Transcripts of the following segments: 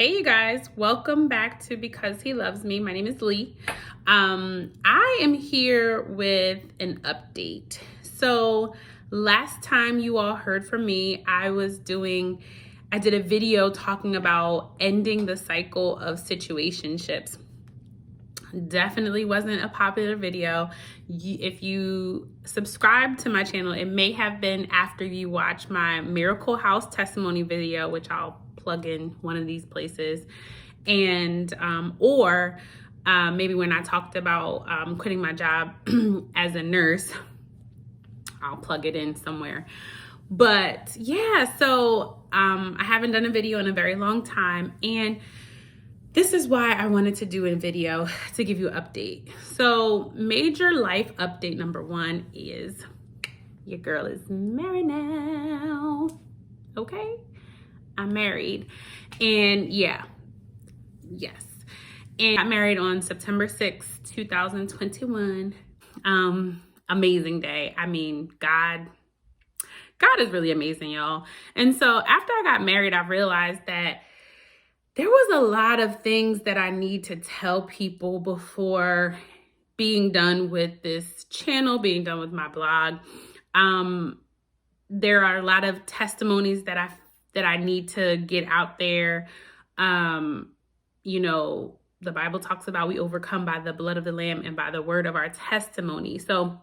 Hey you guys, welcome back to Because He Loves Me. My name is Lee. I am here with an update. So last time you all heard from me, I did a video talking about ending the cycle of situationships. Definitely wasn't a popular video. If you subscribe to my channel, it may have been after you watch my Miracle House testimony video, which I'll plug in one of these places, and or maybe when I talked about quitting my job as a nurse. I'll plug it in somewhere. But yeah, so I haven't done a video in a very long time, and this is why I wanted to do a video to give you an update. So major life update number one is your girl is married now. Okay? I'm married. And yes. And I got married on September 6th, 2021. Amazing day. I mean, God is really amazing, y'all. And so after I got married, I realized that there was a lot of things that I need to tell people before being done with this channel, being done with my blog. There are a lot of testimonies that I need to get out there. The Bible talks about we overcome by the blood of the Lamb and by the word of our testimony. So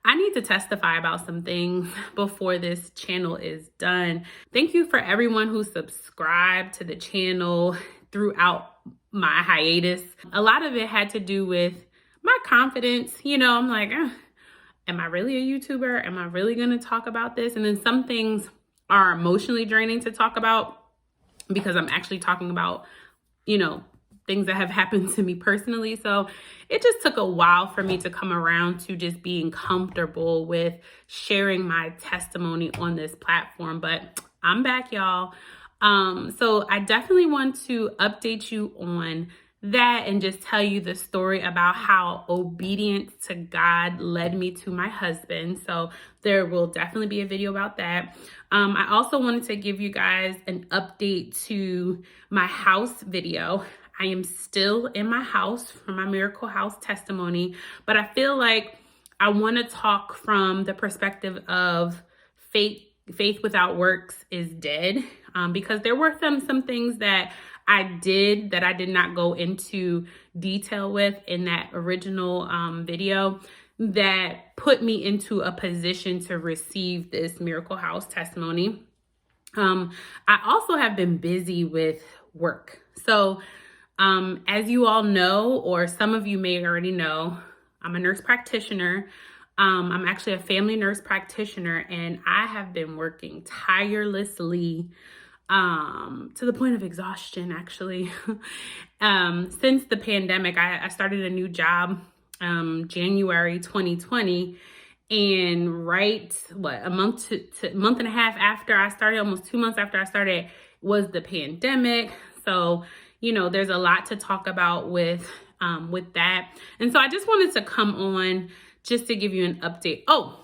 I need to testify about some things before this channel is done. Thank you for everyone who subscribed to the channel throughout my hiatus. A lot of it had to do with my confidence. I'm like, am I really a YouTuber? Am I really gonna talk about this? And then some things are emotionally draining to talk about because I'm actually talking about, things that have happened to me personally. So it just took a while for me to come around to just being comfortable with sharing my testimony on this platform. But I'm back, y'all. So I definitely want to update you on that and just tell you the story about how obedience to God led me to my husband. So there will definitely be a video about that. I also wanted to give you guys an update to my house video. I am still in my house for my Miracle House testimony, but I feel like I want to talk from the perspective of faith without works is dead, because there were some things that I did not go into detail with in that original video that put me into a position to receive this Miracle House testimony. I also have been busy with work. So as you all know, or some of you may already know, I'm a nurse practitioner. I'm actually a family nurse practitioner, and I have been working tirelessly to the point of exhaustion, actually. Since the pandemic, I started a new job January 2020, and a month and a half after I started, almost 2 months after I started, was the pandemic. So there's a lot to talk about with that. And so I just wanted to come on just to give you an update. Oh,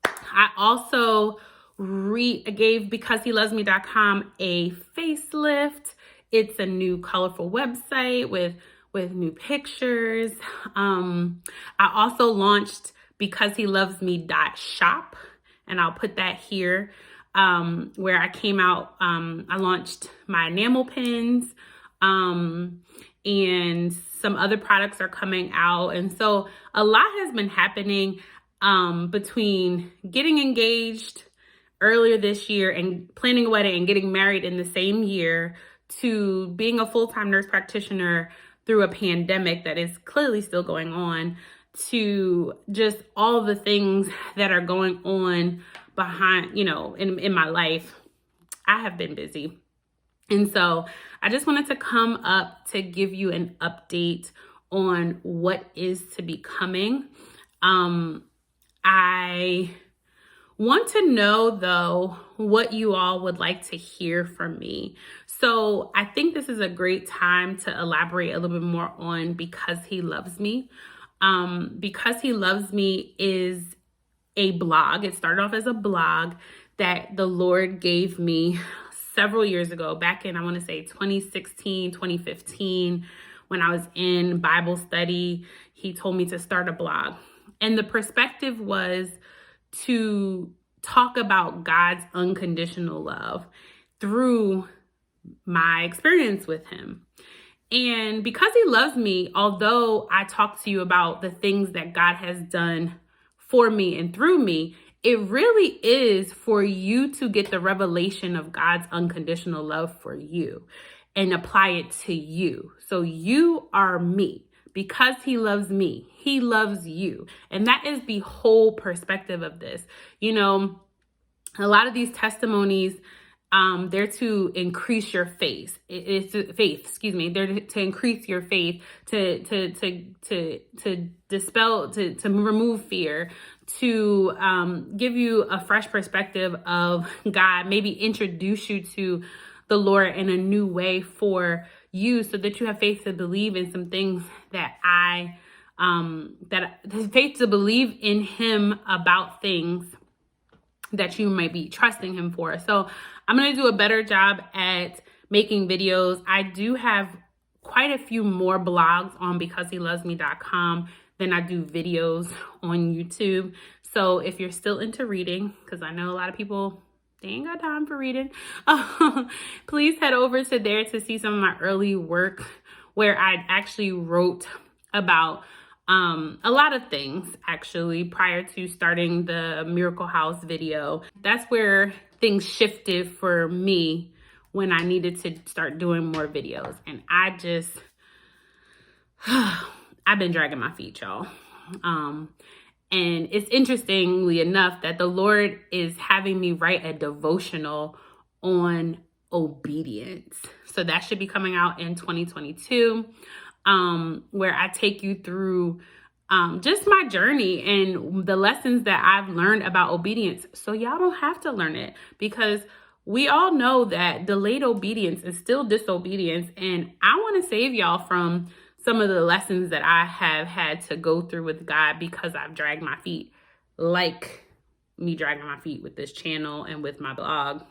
I also gave BecauseHeLovesMe.com a facelift. It's a new colorful website with new pictures. I also launched BecauseHeLovesMe.shop, and I'll put that here, where I came out. I launched my enamel pins, and some other products are coming out. And so a lot has been happening between getting engaged earlier this year and planning a wedding and getting married in the same year to being a full-time nurse practitioner through a pandemic that is clearly still going on, to just all the things that are going on behind, in my life. I have been busy. And so I just wanted to come up to give you an update on what is to be coming. I want to know, though, what you all would like to hear from me. So I think this is a great time to elaborate a little bit more on Because He Loves Me. Because He Loves Me is a blog. It started off as a blog that the Lord gave me several years ago, back in, I want to say 2016, 2015, when I was in Bible study. He told me to start a blog. And the perspective was to talk about God's unconditional love through my experience with him. And because he loves me, although I talk to you about the things that God has done for me and through me, it really is for you to get the revelation of God's unconditional love for you and apply it to you. So you are me. Because he loves me, he loves you. And that is the whole perspective of this. You know, a lot of these testimonies, they're to increase your faith. It's faith, excuse me. They're to increase your faith, to dispel, to remove fear, to give you a fresh perspective of God, maybe introduce you to the Lord in a new way for you, so that you have faith to believe in some things that faith to believe in him about things that you might be trusting him for. So I'm going to do a better job at making videos. I do have quite a few more blogs on becausehelovesme.com than I do videos on YouTube. So if you're still into reading, because I know a lot of people, they ain't got time for reading, please head over to there to see some of my early work where I actually wrote about a lot of things, actually, prior to starting the Miracle House video. That's where things shifted for me when I needed to start doing more videos. And I've been dragging my feet, y'all. And it's interestingly enough that the Lord is having me write a devotional on obedience. So that should be coming out in 2022, where I take you through just my journey and the lessons that I've learned about obedience. So y'all don't have to learn it, because we all know that delayed obedience is still disobedience. And I want to save y'all from some of the lessons that I have had to go through with God because I've dragged my feet, like me dragging my feet with this channel and with my blog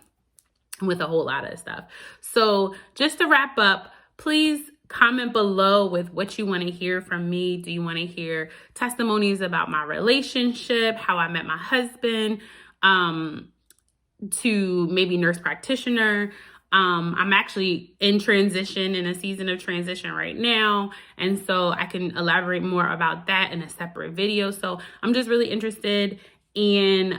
and with a whole lot of stuff. So just to wrap up, please comment below with what you want to hear from me. Do you want to hear testimonies about my relationship, how I met my husband, to maybe nurse practitioner? I'm actually in transition, in a season of transition right now. And so I can elaborate more about that in a separate video. So I'm just really interested in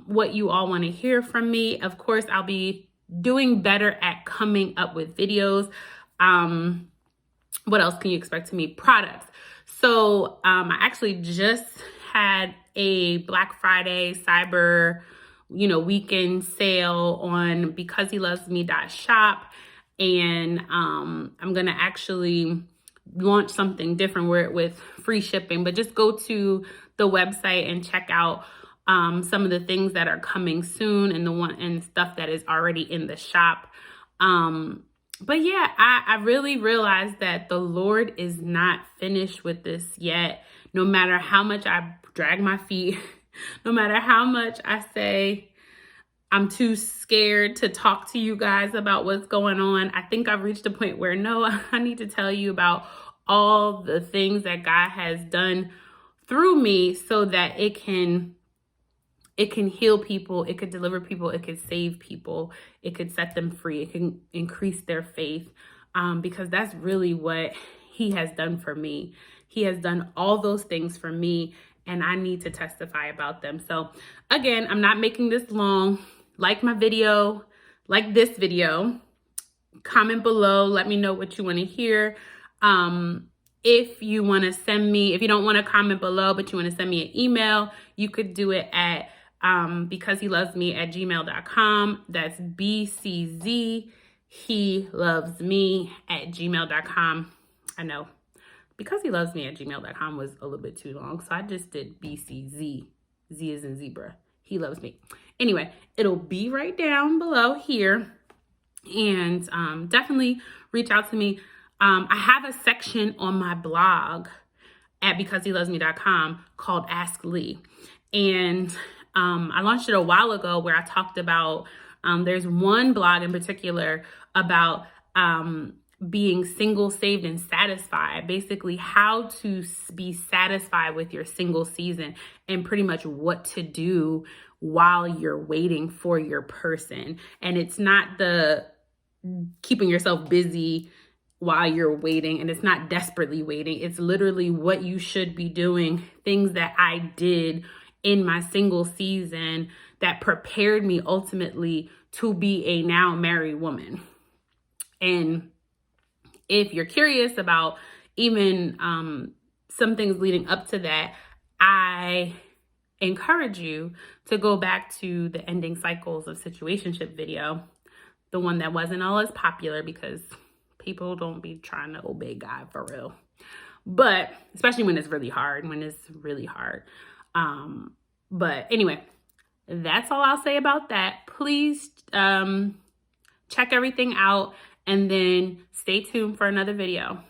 what you all want to hear from me. Of course, I'll be doing better at coming up with videos. What else can you expect to me? Products. So I actually just had a Black Friday Cyber weekend sale on becausehelovesme.shop. And I'm going to actually launch something different with free shipping, but just go to the website and check out some of the things that are coming soon and stuff that is already in the shop. But yeah, I really realized that the Lord is not finished with this yet. No matter how much I drag my feet, no matter how much I say I'm too scared to talk to you guys about what's going on, I think I've reached a point where no, I need to tell you about all the things that God has done through me so that it can heal people, it could deliver people, it could save people, it could set them free, it can increase their faith, because that's really what he has done for me. He has done all those things for me, and I need to testify about them. So again, I'm not making this long. Like my video, like this video, comment below, let me know what you want to hear. If you want to send me, if you don't want to comment below, but you want to send me an email, you could do it at becausehelovesme@gmail.com. That's BCZ, he loves me @gmail.com. I know, becausehelovesme@gmail.com was a little bit too long, so I just did BCZ. Z as in zebra. He loves me. Anyway, it'll be right down below here. And definitely reach out to me. I have a section on my blog at becausehelovesme.com called Ask Lee. And I launched it a while ago where I talked about There's one blog in particular about being single, saved, and satisfied. Basically, how to be satisfied with your single season and pretty much what to do while you're waiting for your person. And it's not the keeping yourself busy while you're waiting, and it's not desperately waiting. It's literally what you should be doing, things that I did in my single season that prepared me ultimately to be a now married woman. And if you're curious about even some things leading up to that, I encourage you to go back to the ending cycles of situationship video, the one that wasn't all as popular because people don't be trying to obey God for real. But especially when it's really hard, But anyway, that's all I'll say about that. Please check everything out and then stay tuned for another video.